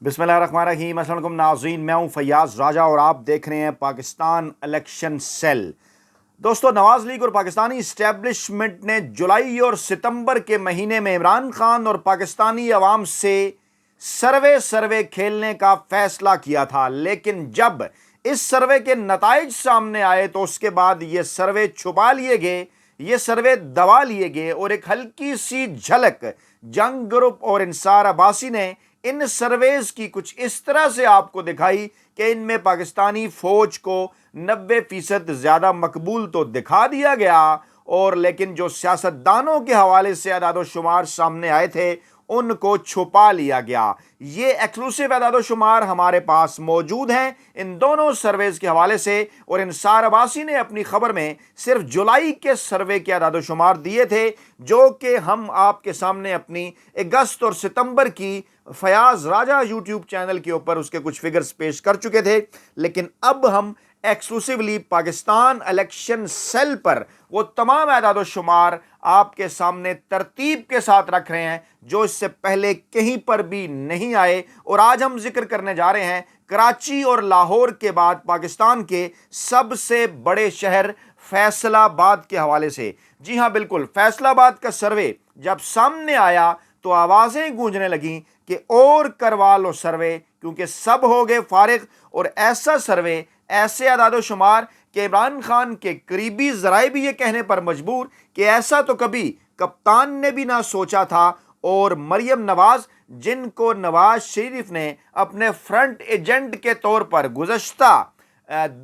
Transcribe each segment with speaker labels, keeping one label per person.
Speaker 1: बिस्मिल्लाहिर्रहमानिर्रहीम। अस्सलाम वालेकुम नाज़रीन, मैं हूं फैयाज़ राजा और आप देख रहे हैं पाकिस्तान इलेक्शन सेल। दोस्तों, नवाज लीग और पाकिस्तानी इस्टेब्लिशमेंट ने जुलाई और सितंबर के महीने में इमरान खान और पाकिस्तानी अवाम से सर्वे खेलने का फैसला किया था, लेकिन जब इस सर्वे के नताइज सामने आए तो उसके बाद ये सर्वे छुपा लिए गए, ये सर्वे दबा लिए गए और एक हल्की सी झलक जंग ग्रुप और इंसार अब्बासी ने इन सर्वेज की कुछ इस तरह से आपको दिखाई कि इनमें पाकिस्तानी फौज को 90% ज्यादा मकबूल तो दिखा दिया गया, और लेकिन जो सियासतदानों के हवाले से अदाद शुमार सामने आए थे उनको छुपा लिया गया। ये एक्सक्लूसिव अदाद शुमार हमारे पास मौजूद हैं इन दोनों सर्वेज के हवाले से, और इंसार अब्बासी ने अपनी खबर में सिर्फ जुलाई के सर्वे के अदाद शुमार दिए थे, जो कि हम आपके सामने अपनी अगस्त और सितंबर की फयाज राजा यूट्यूब चैनल के ऊपर उसके कुछ फिगर्स पेश कर चुके थे। लेकिन अब हम एक्सक्लूसिवली पाकिस्तान इलेक्शन सेल पर वो तमाम अदाद शुमार आपके सामने तरतीब के साथ रख रहे हैं जो इससे पहले कहीं पर भी नहीं आए। और आज हम जिक्र करने जा रहे हैं कराची और लाहौर के बाद पाकिस्तान के सबसे बड़े शहर फैसलाबाद के हवाले से। जी हाँ, बिल्कुल, फैसलाबाद का सर्वे जब सामने आया तो आवाजें गूंजने लगीं कि और करवा लो सर्वे, क्योंकि सब हो गए फारिग। और ऐसा सर्वे, ऐसे अदाद शुमार कि इमरान खान के करीबी जराए भी ये कहने पर मजबूर कि ऐसा तो कभी कप्तान ने भी ना सोचा था। और मरियम नवाज, जिनको नवाज शरीफ ने अपने फ्रंट एजेंट के तौर पर गुज़श्ता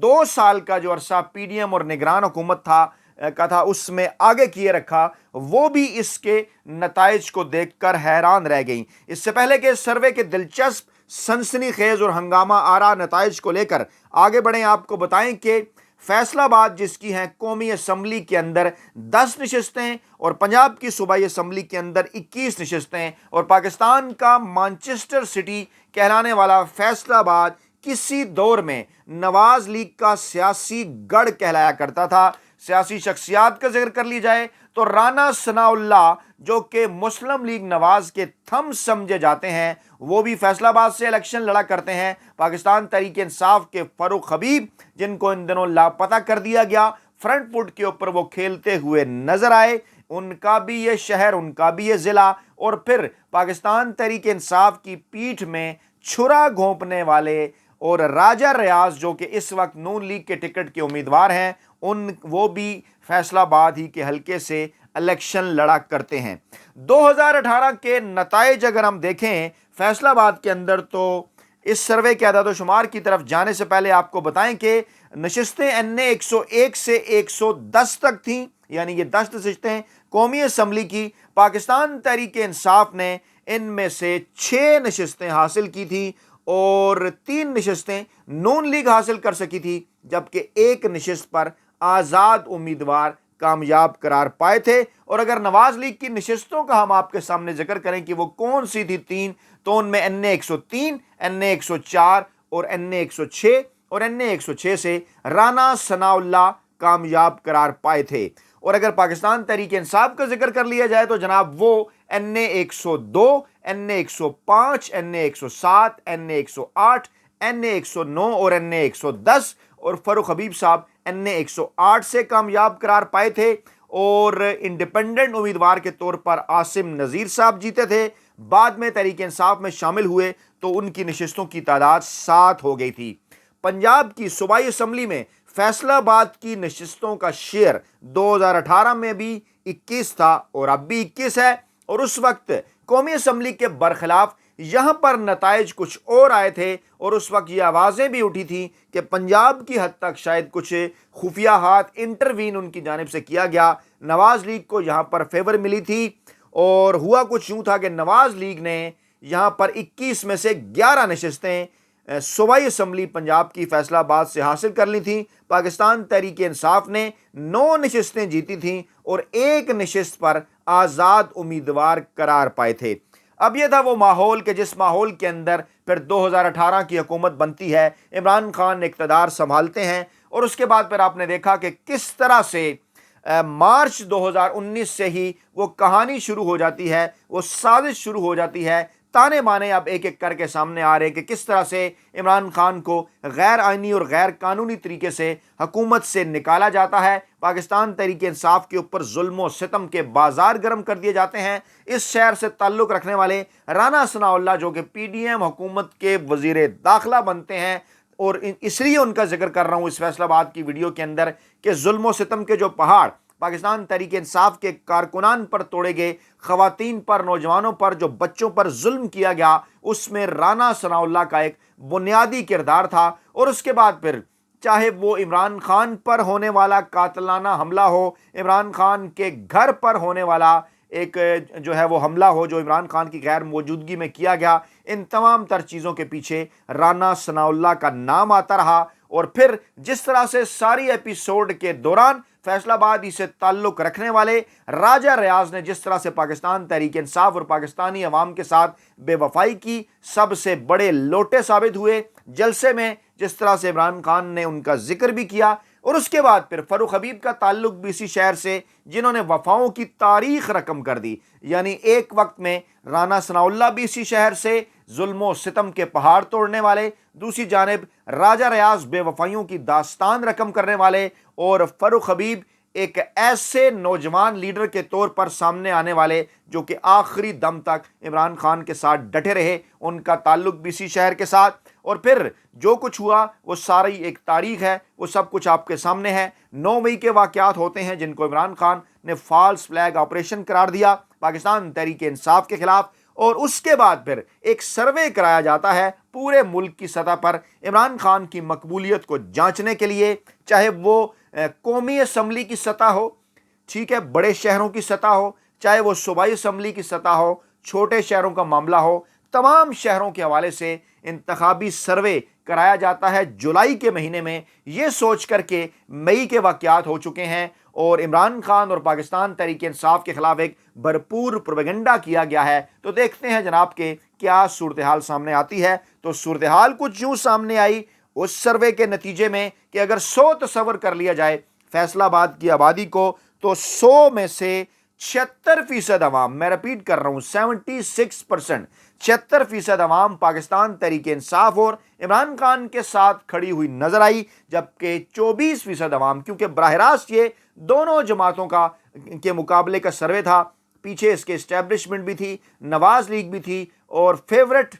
Speaker 1: 2 साल का जो अरसा पीडीएम और निगरान हुकूमत था उसमें आगे किए रखा, वो भी इसके नताइज को देखकर हैरान रह गई। इससे पहले कि सर्वे के दिलचस्प, सनसनीखेज और हंगामा आरा नताइज को लेकर आगे बढ़ें, आपको बताएं कि फैसलाबाद जिसकी हैं कौमी असम्बली के अंदर 10 नशिस्तें और पंजाब की सूबाई असम्बली के अंदर 21 नशिस्तें, और पाकिस्तान का मैनचेस्टर सिटी कहलाने वाला फैसलाबाद किसी दौर में नवाज लीग का सियासी गढ़ कहलाया करता था। सियासी शख्सियात का जिक्र कर ली जाए तो राना सनाउल्लाह, जो कि मुस्लिम लीग नवाज के थंब समझे जाते हैं, वो भी फैसलाबाद से इलेक्शन लड़ा करते हैं। पाकिस्तान तहरीक इंसाफ के फारूक हबीब, जिनको इन दिनों लापता कर दिया गया, फ्रंट फुट के ऊपर वो खेलते हुए नजर आए, उनका भी ये शहर, उनका भी ये जिला। और फिर पाकिस्तान तहरीक इंसाफ की पीठ में छुरा घोंपने वाले और राजा रियाज, जो कि इस वक्त नून लीग के टिकट के उम्मीदवार हैं, वो भी फैसलाबाद ही के हल्के से इलेक्शन लड़ा करते हैं। 2018 के नताइज अगर हम देखें फैसलाबाद के अंदर, तो इस सर्वे के अदाद शुमार की तरफ जाने से पहले आपको बताएं कि नशिस्तें एनए 101 से 110 तक थीं, यानी ये 10 नशिस्तें कौमी असम्बली की। पाकिस्तान तहरीक इंसाफ ने इनमें से 6 नशिस्तें हासिल की थी और 3 नशिस्तें नून लीग हासिल कर सकी थी, जबकि 1 नशिस्त पर आज़ाद उम्मीदवार कामयाब करार पाए थे। और अगर नवाज लीग की नशिस्तों का हम आपके सामने जिक्र करें कि वो कौन सी थी 3, तो उनमें एनए 103, एनए 104 और एनए 106, और एनए 106 से राना सनाउल्लाह कामयाब करार पाए थे। और अगर पाकिस्तान तहरीक इंसाफ का जिक्र कर लिया जाए तो जनाब वो NA 102, NA 105, NA 107, NA 108, NA 109 और एनए 110, और फारूक हबीब साहब एनए 108 से कामयाब करार पाए थे। और इंडिपेंडेंट उम्मीदवार के तौर पर आसिम नज़ीर साहब जीते थे, बाद में तहरीक इंसाफ में शामिल हुए तो उनकी नशिस्तों की तादाद 7 हो गई थी। पंजाब की सूबाई असम्बली में फैसलाबाद की नशिस्तों का शेयर 2018 में भी 21 था और अब भी 21 है। और उस वक्त कौमी असम्बली के बरखिलाफ यहां पर नताइज कुछ और आए थे, और उस वक्त ये आवाज़ें भी उठी थी कि पंजाब की हद तक शायद कुछ खुफिया हाथ इंटरवीन उनकी जानिब से किया गया, नवाज लीग को यहां पर फेवर मिली थी। और हुआ कुछ यूं था कि नवाज लीग ने यहां पर 21 में से 11 नशिस्तें सूबाई असम्बली पंजाब की फैसलाबाद से हासिल कर ली थी। पाकिस्तान तहरीक इंसाफ ने 9 नशिस्तें जीती थीं और 1 नशिस्त पर आज़ाद उम्मीदवार करार पाए थे। अब यह था वो माहौल कि जिस माहौल के अंदर फिर 2018 की हुकूमत बनती है, इमरान खान इक़्तिदार संभालते हैं, और उसके बाद फिर आपने देखा कि किस तरह से मार्च 2019 से ही वो कहानी शुरू हो जाती है, वो साजिश शुरू हो जाती है ताने बाने अब एक एक करके सामने आ रहे हैं कि किस तरह से इमरान खान को गैर आइनी और गैर कानूनी तरीके से हुकूमत से निकाला जाता है। पाकिस्तान तहरीक इंसाफ के ऊपर जुल्म और सितम के बाजार गर्म कर दिए जाते हैं। इस शहर से ताल्लुक़ रखने वाले राना सनाउल्लाह जो कि PDM हुकूमत के वज़ीर दाखिला बनते हैं, और इसलिए उनका जिक्र कर रहा हूँ इस फैसलाबाद की वीडियो के अंदर कि जुल्म और सितम के जो पहाड़ पाकिस्तान तहरीक इंसाफ के कारकुनान पर तोड़े गए, ख़वातीन पर, नौजवानों पर, जो बच्चों पर जुल्म किया गया, उसमें राना सनाउल्लाह का एक बुनियादी किरदार था। और उसके बाद फिर चाहे वो इमरान खान पर होने वाला कातलाना हमला हो, इमरान खान के घर पर होने वाला एक जो है वो हमला हो जो इमरान खान की गैर मौजूदगी में किया गया, इन तमाम तर चीज़ों के पीछे राना सनाउल्लाह का नाम आता रहा। और फिर जिस तरह से सारी एपिसोड के दौरान फैसलाबादी से ताल्लुक़ रखने वाले राजा रियाज ने जिस तरह से पाकिस्तान तहरीक इंसाफ और पाकिस्तानी अवाम के साथ बेवफाई की, सबसे बड़े लोटे साबित हुए। जलसे में जिस तरह से इमरान खान ने उनका जिक्र भी किया, और उसके बाद फिर फ़ारूक हबीब का ताल्लुक़ भी इसी शहर से जिन्होंने वफ़ाओं की तारीख़ रकम कर दी। यानी एक वक्त में राना सनाउल्लाह भी इसी शहर से जुल्म सितम के पहाड़ तोड़ने वाले, दूसरी जानिब राजा रियाज बेवफाइयों की दास्तान रकम करने वाले, और फ़ारूक हबीब एक ऐसे नौजवान लीडर के तौर पर सामने आने वाले जो कि आखिरी दम तक इमरान खान के साथ डटे रहे, उनका ताल्लुक़ भी इसी शहर के साथ। और फिर जो कुछ हुआ वो सारी एक तारीख़ है, वो सब कुछ आपके सामने है। 9 मई के वाक़यात होते हैं जिनको इमरान खान ने फ़ाल्स फ्लैग ऑपरेशन करार दिया पाकिस्तान तहरीक इंसाफ के ख़िलाफ़, और उसके बाद फिर एक सर्वे कराया जाता है पूरे मुल्क की सतह पर इमरान खान की मकबूलियत को जांचने के लिए, चाहे वो कौमी असम्बली की सतह हो, ठीक है, बड़े शहरों की सतह हो, चाहे वो सूबाई असम्बली की सतह हो, छोटे शहरों का मामला हो, तमाम शहरों के हवाले से इंतखाबी सर्वे कराया जाता है जुलाई के महीने में, ये सोच कर के मई के वाक़यात हो चुके हैं और इमरान खान और पाकिस्तान तहरीक इंसाफ के ख़िलाफ़ एक भरपूर प्रोपेगेंडा किया गया है। तो देखते हैं जनाब के क्या सूरत हाल सामने आती है। तो सूरत हाल कुछ यूँ सामने आई उस सर्वे के नतीजे में कि अगर 100 तस्वर कर लिया जाए फैसलाबाद की आबादी को, तो 100 में से 76% अवाम, मैं रिपीट कर रहा हूँ 76%, 76% अवाम पाकिस्तान तहरीक इंसाफ और इमरान खान के साथ खड़ी हुई नजर आई, जबकि 24% अवाम, क्योंकि बराह रास्त ये दोनों जमातों का के मुकाबले का सर्वे था, पीछे इसके इस्टेब्लिशमेंट भी थी, नवाज लीग भी थी और फेवरेट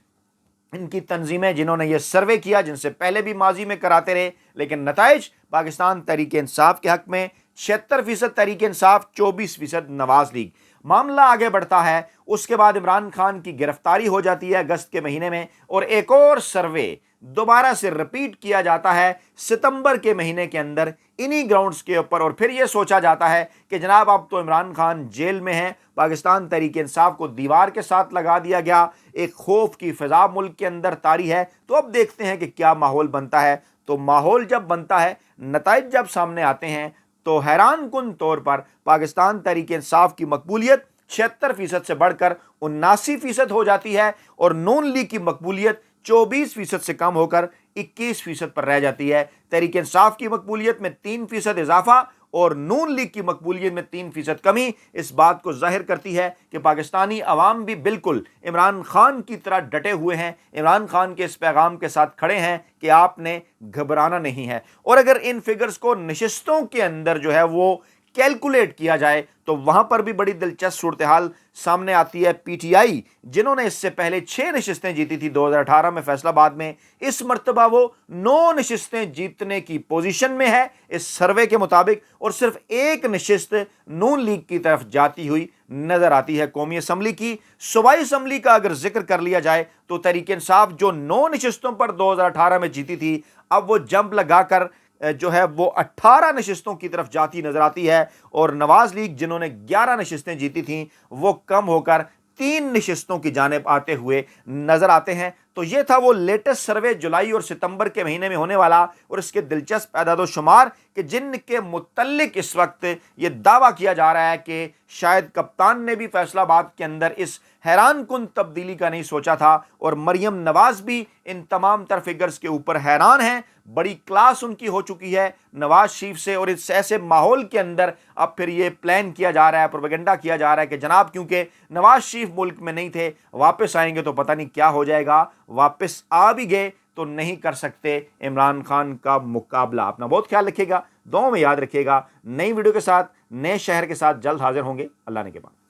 Speaker 1: इनकी तंजीमें जिन्होंने ये सर्वे किया, जिनसे पहले भी माजी में कराते रहे, लेकिन नताइज पाकिस्तान तहरीक इंसाफ के हक में 76% तहरीक इंसाफ, 24% नवाज लीग। मामला आगे बढ़ता है, उसके बाद इमरान खान की गिरफ्तारी हो जाती है अगस्त के महीने में, और एक और सर्वे दोबारा से रिपीट किया जाता है सितंबर के महीने के अंदर इन्हीं ग्राउंड्स के ऊपर, और फिर यह सोचा जाता है कि जनाब अब तो इमरान खान जेल में है, पाकिस्तान तहरीक इंसाफ को दीवार के साथ लगा दिया गया, एक खौफ की फिजा मुल्क के अंदर तारी है। तो अब देखते हैं कि क्या माहौल बनता है। तो माहौल जब बनता है, नताइज जब सामने आते हैं, तो हैरान कुन तौर पर पाकिस्तान तहरीक इंसाफ की मकबूलियत 76% से बढ़कर 79% हो जाती है, और नून लीग की मकबूलियत 24% से कम होकर 21% पर रह जाती है। तहरीक इंसाफ की मकबूलियत में 3% इजाफा और नून लीग की मकबूलियत में 3% कमी इस बात को जाहिर करती है कि पाकिस्तानी अवाम भी बिल्कुल इमरान खान की तरह डटे हुए हैं, इमरान खान के इस पैगाम के साथ खड़े हैं कि आपने घबराना नहीं है। और अगर इन फिगर्स को नशिस्तों के अंदर जो है वो कैलकुलेट किया जाए तो वहां पर भी बड़ी दिलचस्प सूरत हाल सामने आती है। PTI जिन्होंने इससे पहले 6 नशिस्तें जीती थी 2018 में फैसलाबाद में, इस मर्तबा वो 9 नशिस्तें जीतने की पोजीशन में है इस सर्वे के मुताबिक, और सिर्फ 1 नशिस्त नून लीग की तरफ जाती हुई नजर आती है कौमी असम्बली की। सूबाई असम्बली का अगर जिक्र कर लिया जाए तो तहरीक इंसाफ जो 9 नशिस्तों पर 2018 में जीती थी, अब वो जंप लगाकर जो है वो 18 नशिस्तों की तरफ जाती नजर आती है, और नवाज लीग जिन्होंने 11 नशिस्तें जीती थीं वो कम होकर 3 नशिस्तों की जानिब आते हुए नजर आते हैं। تو یہ تھا وہ لیٹسٹ سروے جولائی اور ستمبر کے مہینے میں ہونے والا، اور اس کے دلچسپ اعداد و شمار کہ جن کے متعلق اس وقت یہ دعویٰ کیا جا رہا ہے کہ شاید کپتان نے بھی فیصلہ آباد کے اندر اس حیران کن تبدیلی کا نہیں سوچا تھا، اور مریم نواز بھی ان تمام تر فگرز کے اوپر حیران ہیں۔ بڑی کلاس ان کی ہو چکی ہے نواز شریف سے، اور اس ایسے ماحول کے اندر اب پھر یہ پلان کیا جا رہا ہے، پروپیگنڈا کیا جا رہا ہے کہ جناب کیونکہ نواز شریف ملک میں نہیں تھے، واپس آئیں گے تو پتہ نہیں کیا ہو جائے گا، واپس آ بھی گئے تو نہیں کر سکتے عمران خان کا مقابلہ۔ اپنا بہت خیال رکھیے گا، دعاؤں میں یاد رکھیے گا۔ نئی ویڈیو کے ساتھ، نئے شہر کے ساتھ جلد حاضر ہوں گے۔ اللہ نے کے بعد۔